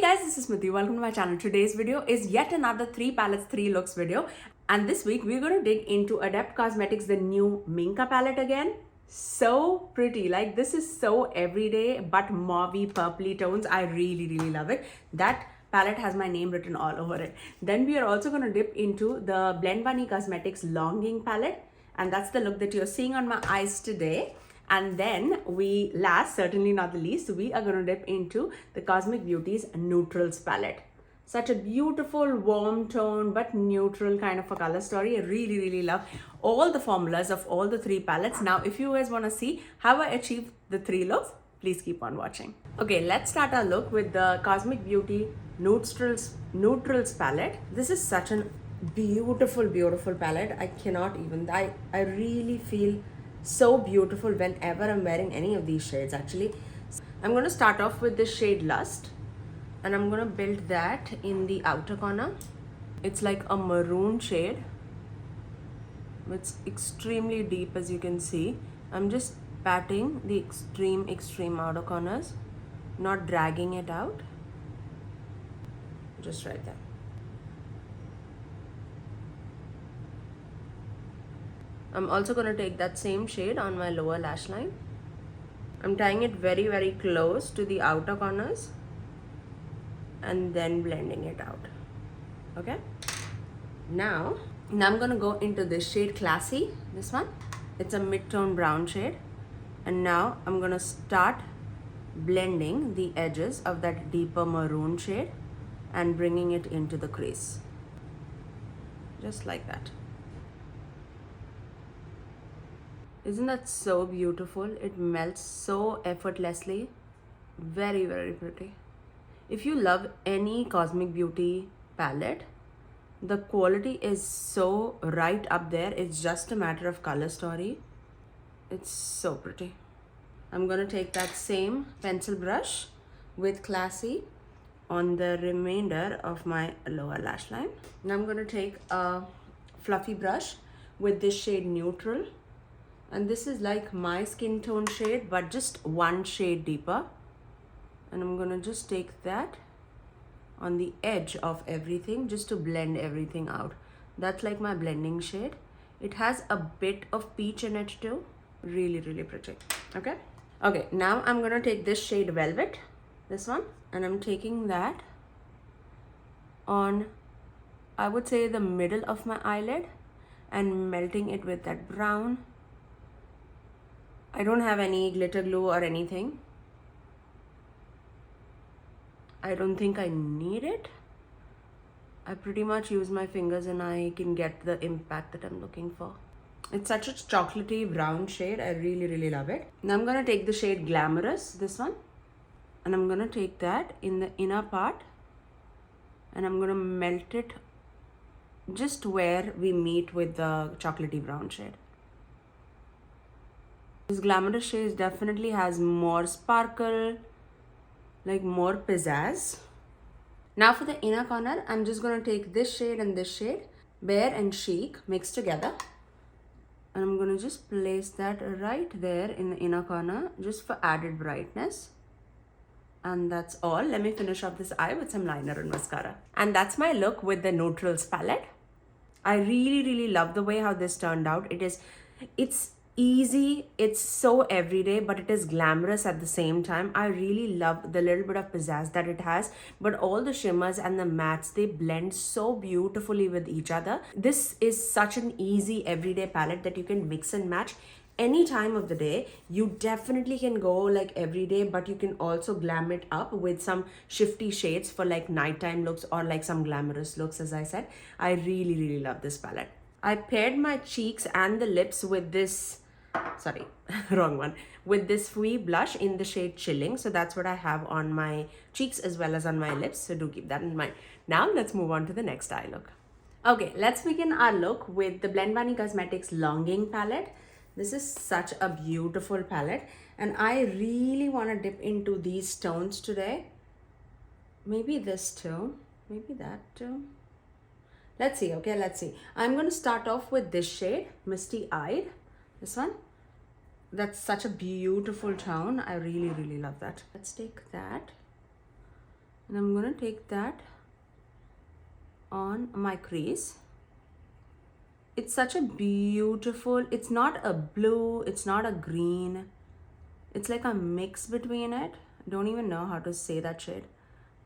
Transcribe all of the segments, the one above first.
Hey guys, this is Smithy. Welcome to my channel. Today's video is yet another 3 palettes, 3 looks video. And this week we're going to dig into Adept Cosmetics, the new Minka palette again. So pretty. Like, this is so everyday but mauvey purpley tones. I really love it. That palette has my name written all over it. Then we are also going to dip into the Blend Bunny Cosmetics Longing palette. And that's the look that you're seeing on my eyes today. And then we, last, certainly not the least, we are going to dip into the Cosmic Beauty's Nudetrals palette. Such a beautiful, warm tone, but neutral kind of a color story. I really love all the formulas of all the 3 palettes. Now, if you guys want to see how I achieved the 3 looks, please keep on watching. Okay, let's start our look with the Cosmic Beauty Nudetrals palette. This is such a beautiful palette. I cannot even, I really feel so beautiful whenever I'm wearing any of these shades. Actually, I'm going to start off with this shade Lust, and I'm going to build that in the outer corner. It's like a maroon shade. It's extremely deep, as you can see. I'm just patting the extreme outer corners, not dragging it out, just right there. I'm also going to take that same shade on my lower lash line. I'm tying it very close to the outer corners and then blending it out. Okay? Now I'm going to go into this shade Classy, this one. It's a mid-tone brown shade. And now I'm going to start blending the edges of that deeper maroon shade and bringing it into the crease. Just like that. Isn't that so beautiful? It melts so effortlessly. Very pretty. If you love any Cosmic Beauty palette, the quality is so right up there. It's just a matter of color story. It's so pretty. I'm gonna take that same pencil brush with Classy on the remainder of my lower lash line. Now I'm gonna take a fluffy brush with this shade Neutral. And this is like my skin tone shade, but just 1 shade deeper. And I'm gonna just take that on the edge of everything just to blend everything out. That's like my blending shade. It has a bit of peach in it too. Really pretty. Okay? Okay, now I'm gonna take this shade Velvet, this one, and I'm taking that on, I would say, the middle of my eyelid and melting it with that brown. I don't have any glitter glue or anything. I don't think I need it. I pretty much use my fingers and I can get the impact that I'm looking for. It's such a chocolatey brown shade. I really love it. Now I'm gonna take the shade Glamorous, this one, and I'm gonna take that in the inner part and I'm gonna melt it just where we meet with the chocolatey brown shade. This Glamorous shade definitely has more sparkle, like more pizzazz. Now for the inner corner, I'm just going to take this shade and this shade, Bare and Chic, mixed together. And I'm going to just place that right there in the inner corner, just for added brightness. And that's all. Let me finish off this eye with some liner and mascara. And that's my look with the Nudetrals palette. I really love the way how this turned out. It's easy, it's so everyday, but it is glamorous at the same time. I really love the little bit of pizzazz that it has, but all the shimmers and the mattes, they blend so beautifully with each other. This is such an easy everyday palette that you can mix and match any time of the day. You definitely can go like everyday, but you can also glam it up with some shifty shades for like nighttime looks or like some glamorous looks. As I said, I really love this palette. I paired my cheeks and the lips with this, sorry, wrong one, with this Fui blush in the shade Chilling. So that's what I have on my cheeks as well as on my lips. So do keep that in mind. Now let's move on to the next eye look. Okay, let's begin our look with the Blend Bunny Cosmetics Longing palette. This is such a beautiful palette and I really want to dip into these tones today. Maybe this too, maybe that too. Let's see, okay, let's see. I'm going to start off with this shade, Misty Eyed, this one. That's such a beautiful tone. I really love that. Let's take that And I'm gonna take that on my crease. It's such a beautiful, it's not a blue, it's not a green. It's like a mix between it. I don't even know how to say that shade.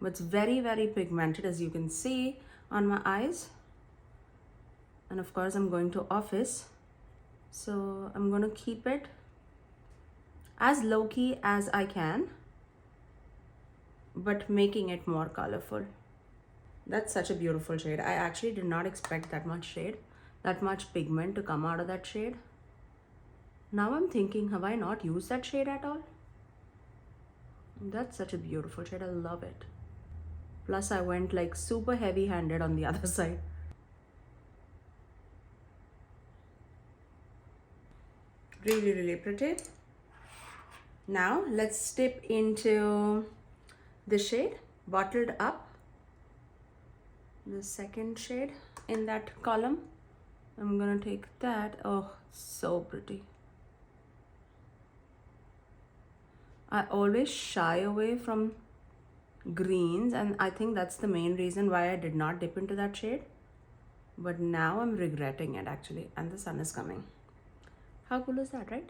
But it's very, very pigmented, as you can see on my eyes. And of course, I'm going to office. So I'm gonna keep it as low-key as I can, but making it more colorful. That's such a beautiful shade. I actually did not expect that much shade, that much pigment to come out of that shade. Now I'm thinking, have I not used that shade at all? That's such a beautiful shade. I love it. Plus I went like super heavy-handed on the other side. Really, really pretty. Now let's dip into the shade Bottled Up, the second shade in that column. I'm gonna take that. Oh, so pretty. I always shy away from greens, and I think that's the main reason why I did not dip into that shade. But now I'm regretting it actually, and the sun is coming. How cool is that, right?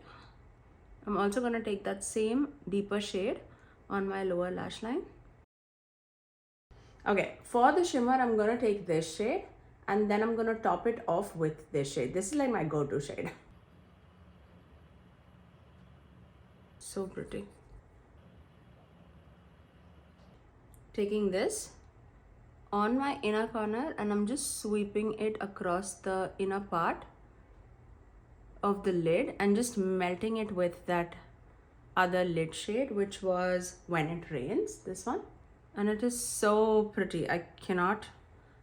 I'm also gonna take that same deeper shade on my lower lash line. Okay, for the shimmer, I'm gonna take this shade and then I'm gonna top it off with this shade. This is like my go-to shade. So pretty. Taking this on my inner corner and I'm just sweeping it across the inner part of the lid and just melting it with that other lid shade, which was When It Rains, this one. And it is so pretty. I cannot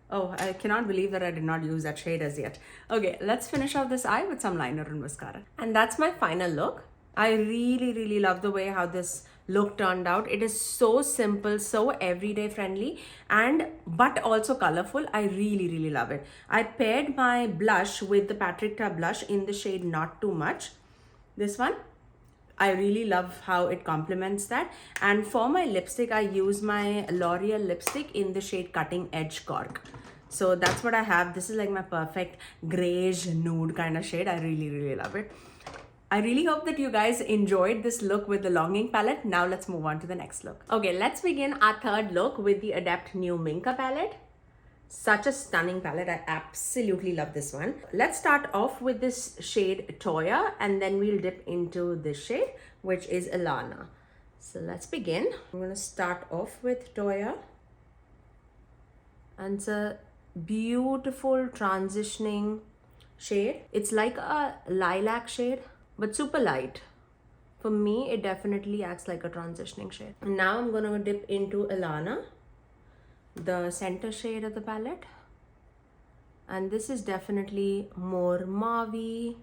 believe that I did not use that shade as yet. Okay, let's finish off this eye with some liner and mascara. And that's my final look. I really, really love the way how this look turned out. It is so simple, so everyday friendly, but also colorful. I really, really love it. I paired my blush with the Patrick Ta blush in the shade Not Too Much. This one. I really love how it complements that. And for my lipstick, I use my L'Oreal lipstick in the shade Cutting Edge Cork. So that's what I have. This is like my perfect grayish nude kind of shade. I really, really love it. I really hope that you guys enjoyed this look with the Longing palette. Now let's move on to the next look. Okay, let's begin our third look with the Adept New Minka palette. Such a stunning palette. I absolutely love this one. Let's start off with this shade Toya and then we'll dip into this shade, which is Alana. So let's begin. I'm going to start off with Toya. And it's a beautiful transitioning shade. It's like a lilac shade, but super light. For me, it definitely acts like a transitioning shade. And now I'm going to dip into Alana, the center shade of the palette, and this is definitely more mauvey,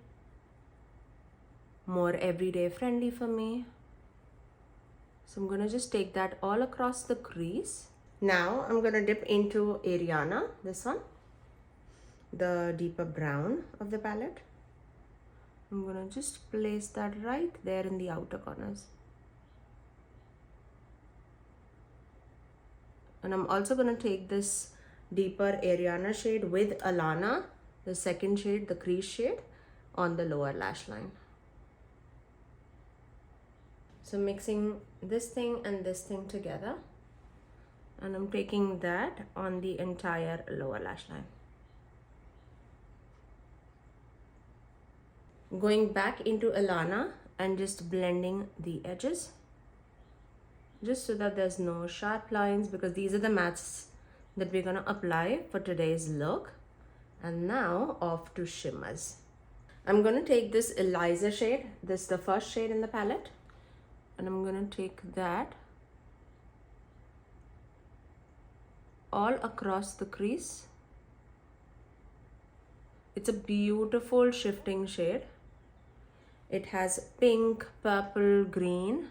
more everyday friendly for me. So I'm gonna just take that all across the crease. Now I'm gonna dip into Ariana, this one, the deeper brown of the palette. I'm gonna just place that right there in the outer corners. And I'm also going to take this deeper Ariana shade with Alana, the second shade, the crease shade, on the lower lash line. So mixing this thing and this thing together. And I'm taking that on the entire lower lash line. Going back into Alana and just blending the edges, just so that there's no sharp lines, because these are the mattes that we're gonna apply for today's look. And now off to shimmers. I'm gonna take this Eliza shade, this is the first shade in the palette, and I'm gonna take that all across the crease. It's a beautiful shifting shade. It has pink, purple, green.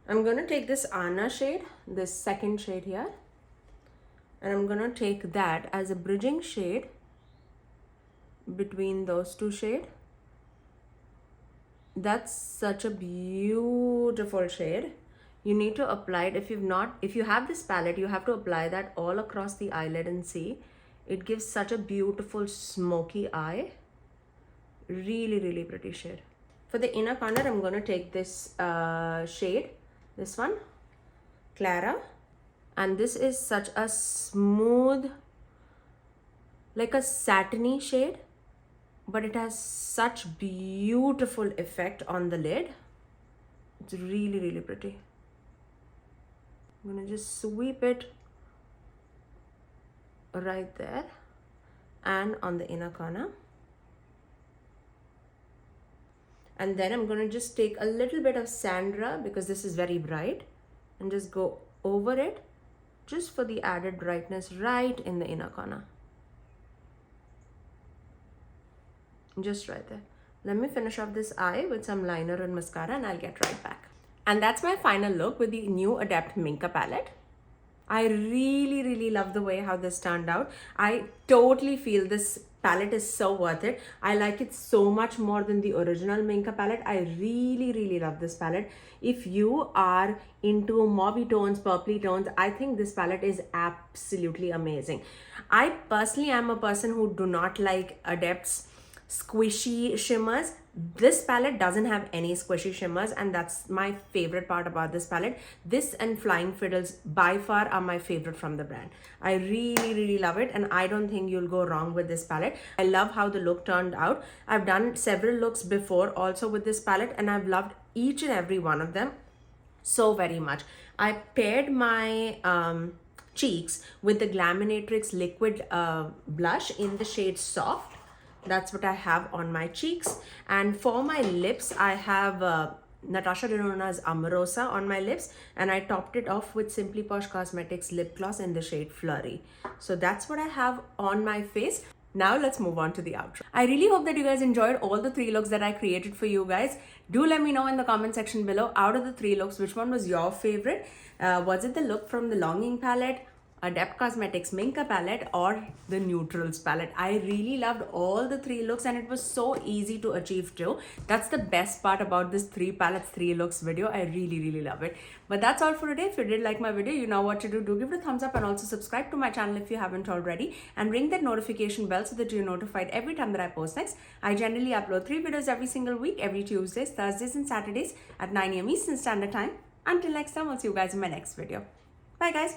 I'm going to take this Anna shade, this second shade here, and I'm going to take that as a bridging shade between those two shades. That's such a beautiful shade. You need to apply it. If you have this palette, you have to apply that all across the eyelid and see. It gives such a beautiful smoky eye. Really, really pretty shade. For the inner corner, I'm going to take this shade, this one, Clara. And this is such a smooth, like a satiny shade, but it has such beautiful effect on the lid. It's really, really pretty. I'm gonna just sweep it right there and on the inner corner. And then I'm gonna just take a little bit of Sandra, because this is very bright, and just go over it just for the added brightness right in the inner corner. Just right there. Let me finish off this eye with some liner and mascara, and I'll get right back. And that's my final look with the new Adept Minka palette. I really, really love the way how this turned out. I totally feel this palette is so worth it. I like it so much more than the original Minka palette. I really, really love this palette. If you are into mauvey tones, purpley tones, I think this palette is absolutely amazing. I personally am a person who do not like Adept's squishy shimmers. This palette doesn't have any squishy shimmers, and that's my favorite part about this palette. This and Flying Fiddles by far are my favorite from the brand. I really, really love it, and I don't think you'll go wrong with this palette. I love how the look turned out. I've done several looks before also with this palette, and I've loved each and every one of them so very much. I paired my cheeks with the Glaminatrix liquid blush in the shade Soft. That's what I have on my cheeks. And for my lips, I have Natasha Denona's Amorosa on my lips, and I topped it off with Simply Posh Cosmetics lip gloss in the shade Flurry. So that's what I have on my face. Now let's move on to the outro. I really hope that you guys enjoyed all the 3 looks that I created for you guys. Do let me know in the comment section below, out of the 3 looks, which one was your favorite? Was it the look from the Longing palette, Adept Cosmetics Minka palette, or the Nudetrals palette? I really loved all the 3 looks, and it was so easy to achieve too. That's the best part about this 3 palettes 3 looks video. I really, really love it. But that's all for today. If you did like my video, you know what to do. Do give it a thumbs up, and also subscribe to my channel if you haven't already, and ring that notification bell so that you're notified every time that I post next. I generally upload 3 videos every single week, every Tuesdays, Thursdays and Saturdays at 9 AM Eastern Standard Time. Until next time, I'll see you guys in my next video. Bye guys.